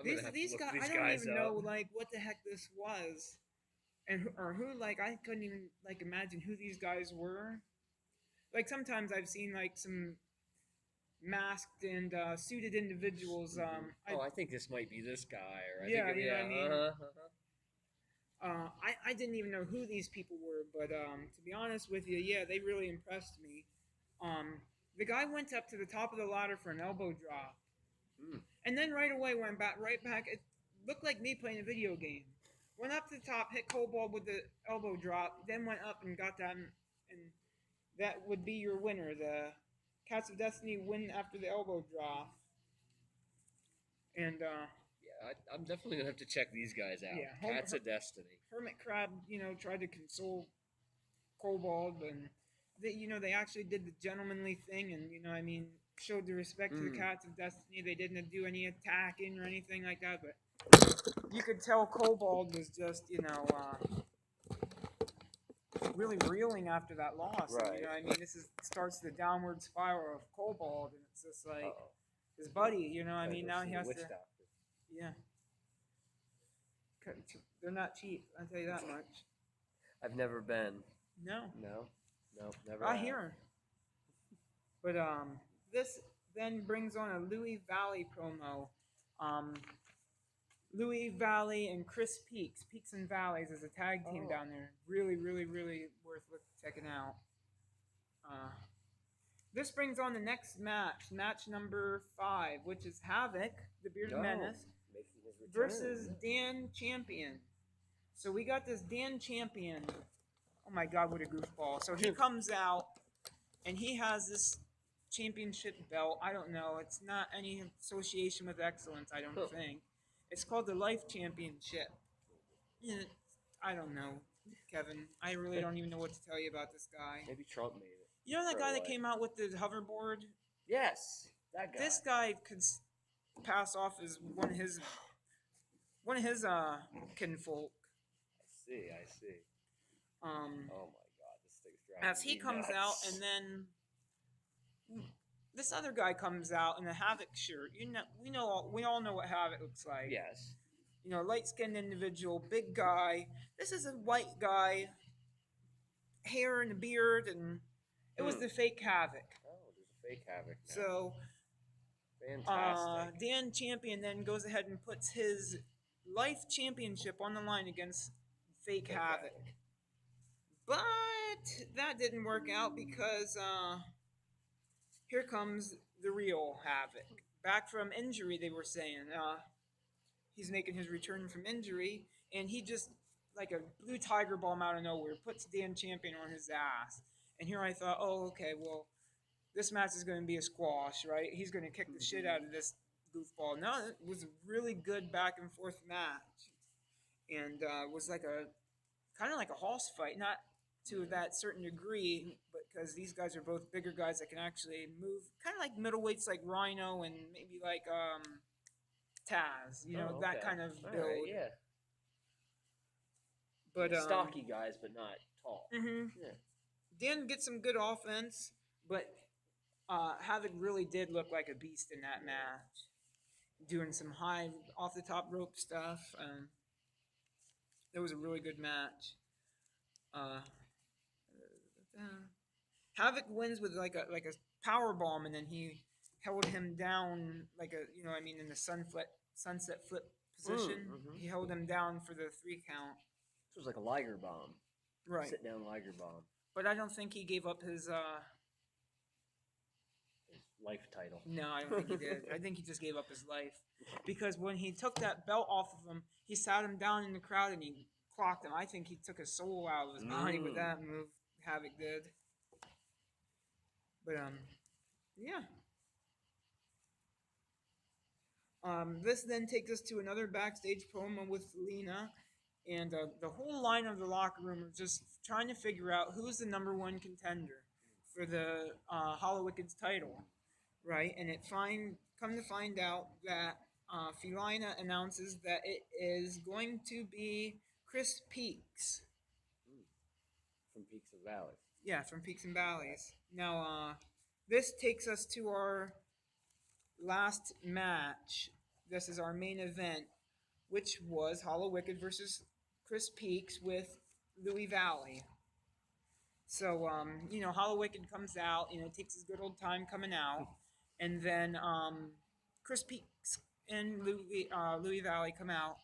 These guys, I don't even know, like, what the heck this was. Or who, like, I couldn't even, like, imagine who these guys were. Like, sometimes I've seen, like, some masked and suited individuals. I think this might be this guy. Or you know what I mean? I didn't even know who these people were, but to be honest with you, yeah, they really impressed me. The guy went up to the top of the ladder for an elbow drop. And then right away went right back. It looked like me playing a video game. Went up to the top, hit Kobold with the elbow drop, then went up and got that, and that would be your winner, the Cats of Destiny win after the elbow drop. And yeah, I'm definitely gonna have to check these guys out. Yeah, Cats of Destiny. Hermit Crab, tried to console Kobold, and they actually did the gentlemanly thing, and showed the respect to the Cats of Destiny. They didn't do any attacking or anything like that, but you could tell Kobold was just really reeling after that loss. Right. And, this starts the downward spiral of Kobold, and it's just like his buddy. Now he has to. Yeah. They're not cheap. I'll tell you that much. I've never been. No, never. I hear him. But this then brings on a Louis Valley promo. Louis Valley and Chris Peaks and Valleys as a tag team down there. Really, really, really worth checking out. This brings on the next match number 5, which is Havoc, the Bearded Menace, versus Dan Champion. So we got this Dan Champion. Oh my God, what a goofball. So he comes out, and he has this championship belt. I don't know. It's not any association with excellence, I don't think. It's called the Life Championship. I don't know, Kevin. I really don't even know what to tell you about this guy. Maybe Trump made it. You know that guy that came out with the hoverboard? Yes, that guy. This guy could pass off as one of his kinfolk. I see. Oh my God, this thing's driving As he comes nuts. out, and then this other guy comes out in a Havoc shirt. We all know what Havoc looks like. Yes. Light-skinned individual, big guy. This is a white guy, hair and a beard, and it was the fake Havoc. Oh, there's a fake Havoc now. So, fantastic. Dan Champion then goes ahead and puts his Life Championship on the line against fake Havoc. But that didn't work out because here comes the real Havoc. Back from injury, they were saying. He's making his return from injury, and he just, like a blue tiger bomb out of nowhere, puts Dan Champion on his ass. And here I thought, okay, well, this match is going to be a squash, right? He's going to kick the shit out of this goofball. No, it was a really good back and forth match. And was like kind of like a hoss fight, not to that certain degree, but because these guys are both bigger guys that can actually move, kind of like middleweights like Rhino and maybe like Taz, that kind of build. Right, yeah. But stocky guys, but not tall. Mm-hmm. Yeah. Dan gets some good offense, but Havoc really did look like a beast in that match, doing some high off the top rope stuff. It was a really good match. Havoc wins with like a power bomb, and then he held him down in the sunset flip position. He held him down for the 3 count. It was like a Liger bomb. Right. Sit down Liger bomb. But I don't think he gave up his life title. No, I don't think he did. I think he just gave up his life. Because when he took that belt off of him, he sat him down in the crowd and he clocked him. I think he took his soul out of his body with that move. Havoc did. But yeah. This then takes us to another backstage promo with Lena, and the whole line of the locker room are just trying to figure out who's the number 1 contender for the Hollow Wicked's title, right? And come to find out that Felina announces that it is going to be Chris Peaks. From Peaks and Valleys. Yeah, from Peaks and Valleys. Now, this takes us to our last match. This is our main event, which was Hollow Wicked versus Chris Peaks with Louis Valley. So, Hollow Wicked comes out, takes his good old time coming out, and then Chris Peaks and Louis Valley come out.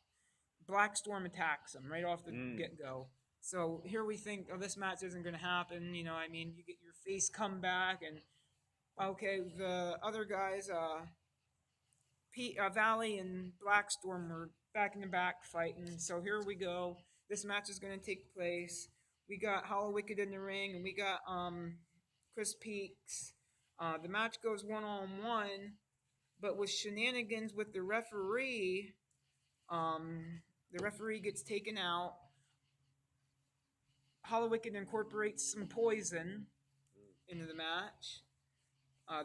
Black Storm attacks him right off the get-go. So here we think, this match isn't going to happen. You get your face come back, and okay, the other guys, Valley and Blackstorm were back in the back fighting. So here we go. This match is going to take place. We got Hollow Wicked in the ring, and we got Chris Peaks The match goes 1-on-1, but with shenanigans with the referee gets taken out. Hollowicked incorporates some poison into the match.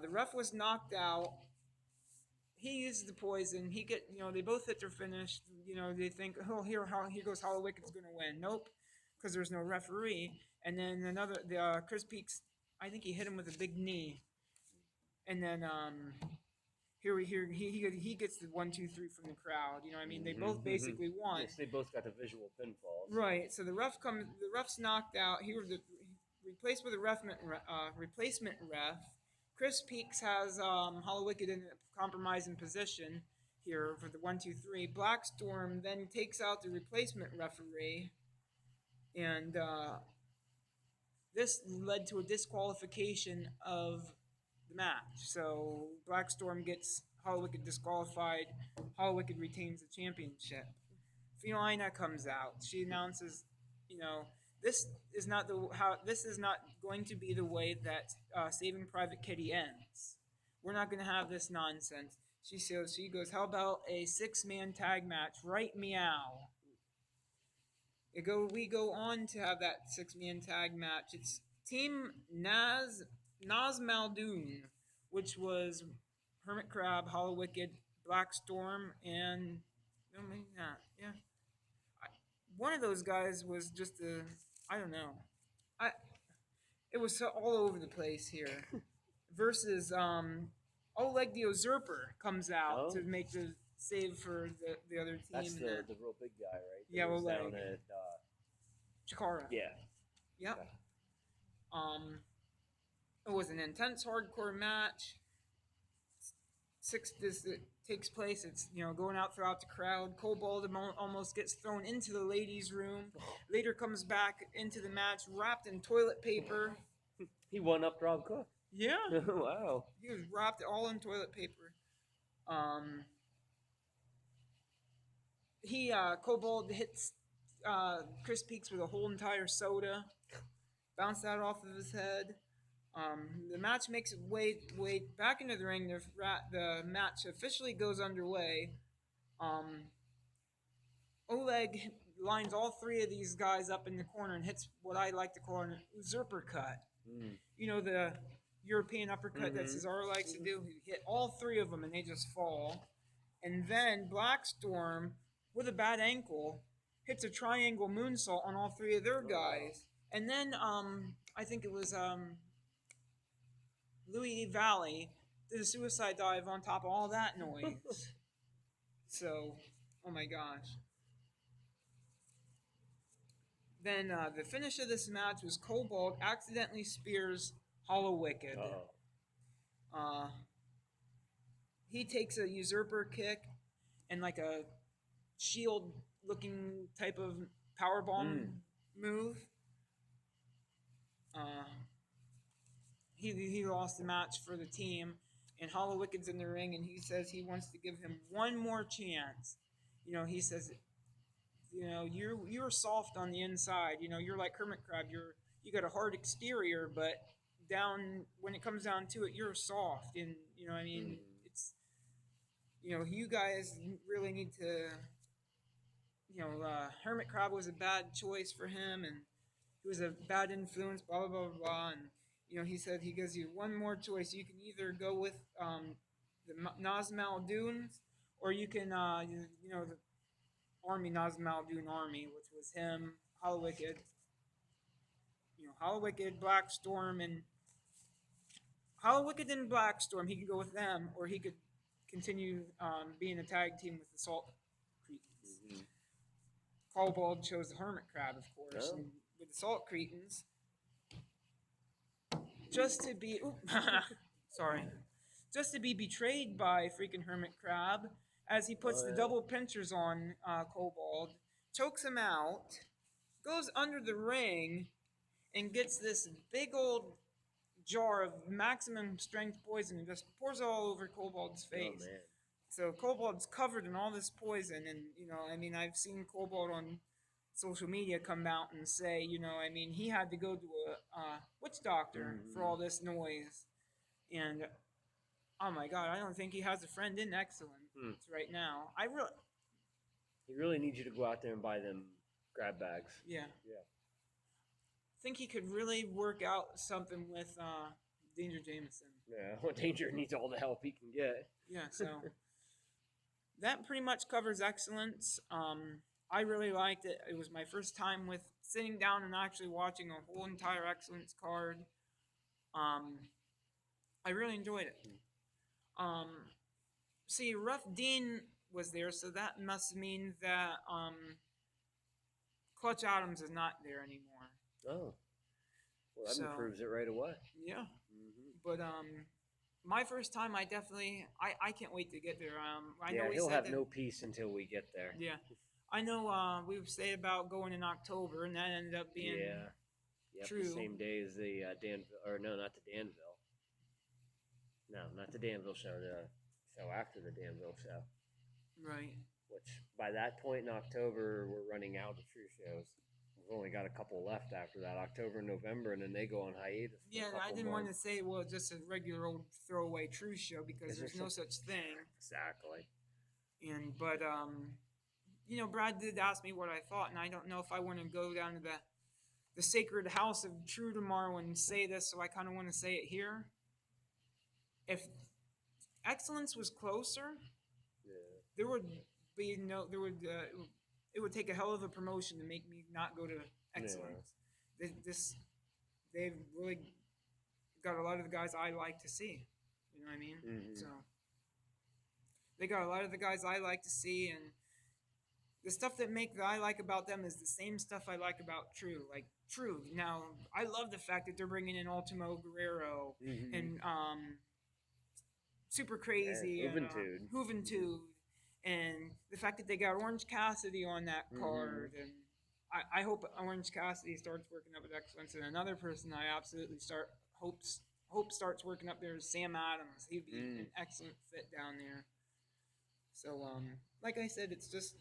The ref was knocked out. He uses the poison. They both hit their finish. They think, oh, here goes Hollowicked's going to win. Nope, because there's no referee. And then Chris Peaks, I think he hit him with a big knee. And then he gets the 1, 2, 3 from the crowd. They both basically won. Yes, they both got the visual pinfalls. Right. So the ref's knocked out. He was replaced with a replacement ref. Chris Peaks has Hollowicked in a compromising position here for the 1, 2, 3. Blackstorm then takes out the replacement referee, and this led to a disqualification of the match. So Blackstorm gets Hollowicked disqualified. Hollowicked retains the championship. Fiona comes out. She announces, this is not going to be the way that Saving Private Kitty ends. We're not going to have this nonsense. She goes, how about a 6-man tag match? Right, meow. We go on to have that 6-man tag match. It's Team Naz Muldoon, which was Hermit Crab, Hollowicked, Blackstorm, and one of those guys was just I don't know. It was all over the place here. Versus Oleg the Usurper comes out to make the save for the other team. That's the real big guy, right? Yeah, Oleg. Down at Chikara. Yeah. Yep. Okay. It was an intense hardcore match. This takes place. It's going out throughout the crowd. Kobold almost gets thrown into the ladies' room. Later comes back into the match wrapped in toilet paper. He won up Rob Cook. Yeah. Wow. He was wrapped all in toilet paper. Kobold hits Chris Peaks with a whole entire soda. Bounced that off of his head. The match makes it way back into the ring. The match officially goes underway. Oleg lines all 3 of these guys up in the corner and hits what I like to call an usurper cut. The European uppercut that Cesaro likes to do. He hit all 3 of them and they just fall. And then Blackstorm, with a bad ankle, hits a triangle moonsault on all 3 of their guys. And then I think it was Louis Valley did a suicide dive on top of all that noise. So, oh my gosh. Then the finish of this match was Kobold accidentally spears Hollowicked. He takes a usurper kick and like a shield-looking type of powerbomb move. He lost the match for the team, and Hollowicked's in the ring, and he says he wants to give him one more chance. He says, you're soft on the inside. You're like Hermit Crab. You got a hard exterior, but when it comes down to it, you're soft. And it's you guys really need to. Hermit Crab was a bad choice for him, and he was a bad influence. Blah blah blah blah. And he said he gives you one more choice. You can either go with the Naz Muldoons, or you can the Army Naz Muldoon Army, which was him, Hollowicked, Hollowicked, Blackstorm, and Hollowicked and Blackstorm. He could go with them, or he could continue being a tag team with the Salt Cretans. Kobold chose the Hermit Crab, of course, and with the Salt Cretans. Just to be betrayed by freaking Hermit Crab as he puts the double pinchers on Kobold, chokes him out, goes under the ring, and gets this big old jar of maximum strength poison and just pours it all over Kobold's face. Oh, man. So Kobold's covered in all this poison, and I've seen Kobold on social media come out and say, he had to go to a witch doctor for all this noise. And oh my God, I don't think he has a friend in Excellence right now. He really needs you to go out there and buy them grab bags. Yeah. Yeah. Think he could really work out something with Danger Jameson. Yeah, well, Danger needs all the help he can get. Yeah, so that pretty much covers Excellence. I really liked it. It was my first time with sitting down and actually watching a whole entire Excellence card. I really enjoyed it. See, Rough Dean was there, so that must mean that Clutch Adams is not there anymore. Oh, well, that improves it right away. Yeah, but my first time, I can't wait to get there. I know he'll have no peace until we get there. Yeah, I know. We said about going in October, and that ended up being true. The same day as the Danville, or no, not the Danville. No, not the Danville show. The show after the Danville show. Right. Which by that point in October, we're running out of true shows. We've only got a couple left after that, October and November, and then they go on hiatus. Yeah, I didn't want to say, well, just a regular old throwaway true show because there's no such thing. Exactly. But Brad did ask me what I thought, and I don't know if I want to go down to the sacred house of True tomorrow and say this, so I kind of want to say it here. If Excellence was closer, there would be it would take a hell of a promotion to make me not go to Excellence. Yeah. They've really got a lot of the guys I like to see. You know what I mean? Mm-hmm. So they got a lot of the guys I like to see, and the stuff that I like about them is the same stuff I like about True. Like True. Now I love the fact that they're bringing in Ultimo Guerrero and Super Crazy and Juventud. And the fact that they got Orange Cassidy on that card, and I hope Orange Cassidy starts working up at Excellence. And another person I absolutely hope starts working up there is Sam Adams. He'd be an excellent fit down there. So, like I said, it's just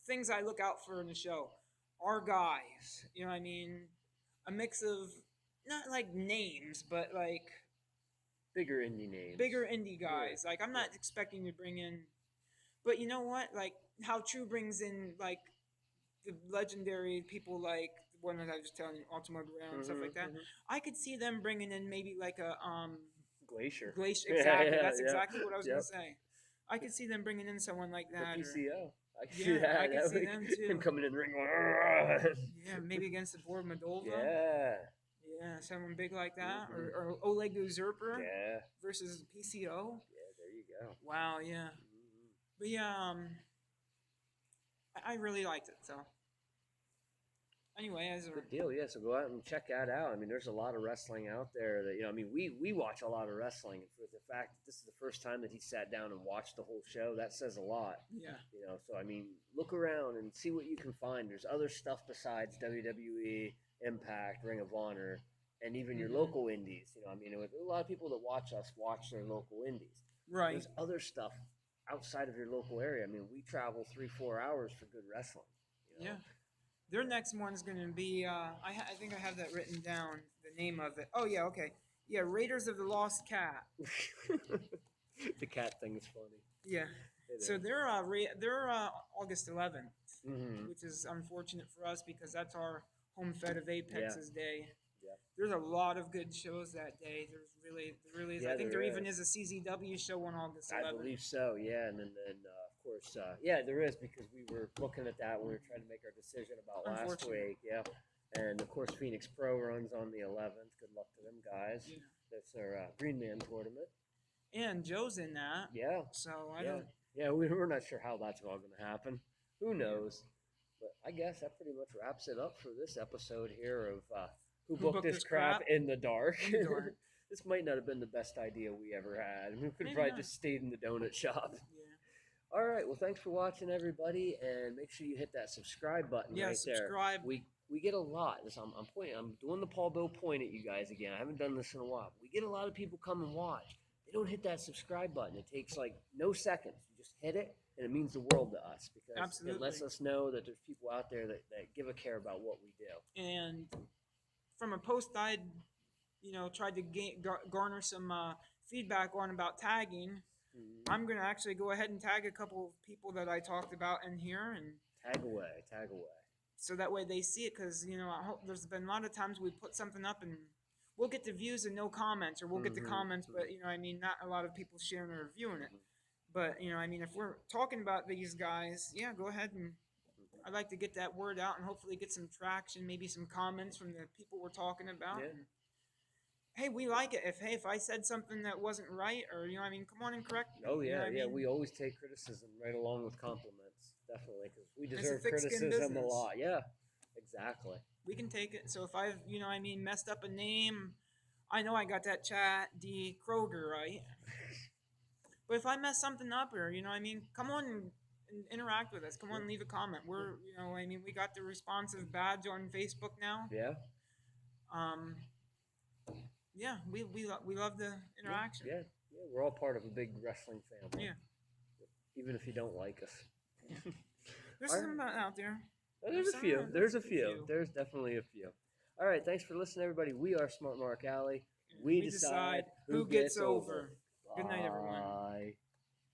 things I look out for in the show. Our guys, you know what I mean? A mix of, not like names, but like bigger indie names. Bigger indie guys. Yeah. Like, I'm not expecting to bring in. But you know what? Like, how True brings in, like, the legendary people like the one that I was telling you, Ultimo Guerrero and stuff like that. I could see them bringing in maybe like a Glacier. Exactly. That's exactly what I was going to say. I could see them bringing in someone like that. The PCO. I could see that. I could see them too. Him coming in the ring. Yeah, maybe against the board Moldova. Yeah, someone big like that. Or Oleg the Usurper. Yeah. Versus PCO. Yeah, there you go. Wow, yeah. But yeah, I really liked it. So anyway, good deal. Yeah, so go out and check that out. I mean, there's a lot of wrestling out there that we watch a lot of wrestling. And for the fact that this is the first time that he sat down and watched the whole show, that says a lot. Yeah. So I mean, look around and see what you can find. There's other stuff besides WWE, Impact, Ring of Honor, and even your local indies. A lot of people that watch us watch their local indies. Right. There's other stuff outside of your local area. I mean, we travel 3-4 hours for good wrestling. Yeah. Their next one is going to be, I think I have that written down, the name of it. Oh, yeah, okay. Yeah, Raiders of the Lost Cat. The cat thing is funny. Yeah. So they're August 11th, which is unfortunate for us because that's our home fed of Apex's day. Yeah. There's a lot of good shows that day. There really is. I think there even is a CZW show on August 11th. I believe so, yeah. And then of course, there is, because we were looking at that when we were trying to make our decision about last week. Yeah. And of course, Phoenix Pro runs on the 11th. Good luck to them guys. Yeah. That's their Green Man tournament. And Joe's in that. Yeah. So I don't. Yeah, we're not sure how that's all going to happen. Who knows? But I guess that pretty much wraps it up for this episode here of Who Booked This Crap in the Dark. This might not have been the best idea we ever had. We could have probably just stayed in the donut shop. Yeah. All right. Well, thanks for watching, everybody, and make sure you hit that subscribe button right there. Subscribe. We get a lot. I'm doing the Paul Bill point at you guys again. I haven't done this in a while. We get a lot of people come and watch. They don't hit that subscribe button. It takes like no seconds. You just hit it, and it means the world to us because it lets us know that there's people out there that give a care about what we do. And from a post-died, tried to garner some feedback on about tagging. I'm gonna actually go ahead and tag a couple of people that I talked about in here, and tag away. So that way they see it, because I hope there's been a lot of times we put something up and we'll get the views and no comments, or we'll get the comments, but not a lot of people sharing or reviewing it. But if we're talking about these guys, yeah, go ahead, and I'd like to get that word out and hopefully get some traction, maybe some comments from the people we're talking about. Yeah. Hey, we like it. If I said something that wasn't right, or come on and correct me. Oh yeah, we always take criticism right along with compliments, definitely, because we deserve criticism business. a lot. Yeah, exactly. We can take it. So if I've messed up a name, I know I got that Chat D Kroger right. But if I mess something up, or come on and interact with us. Come on, and leave a comment. We're we got the responsive badge on Facebook now. Yeah. Yeah, we love the interaction. Yeah, we're all part of a big wrestling family. Yeah. Even if you don't like us. There's some out there. There's a few. There's definitely a few. All right, thanks for listening, everybody. We are Smart Mark Alley. We decide who gets over. Good night, everyone.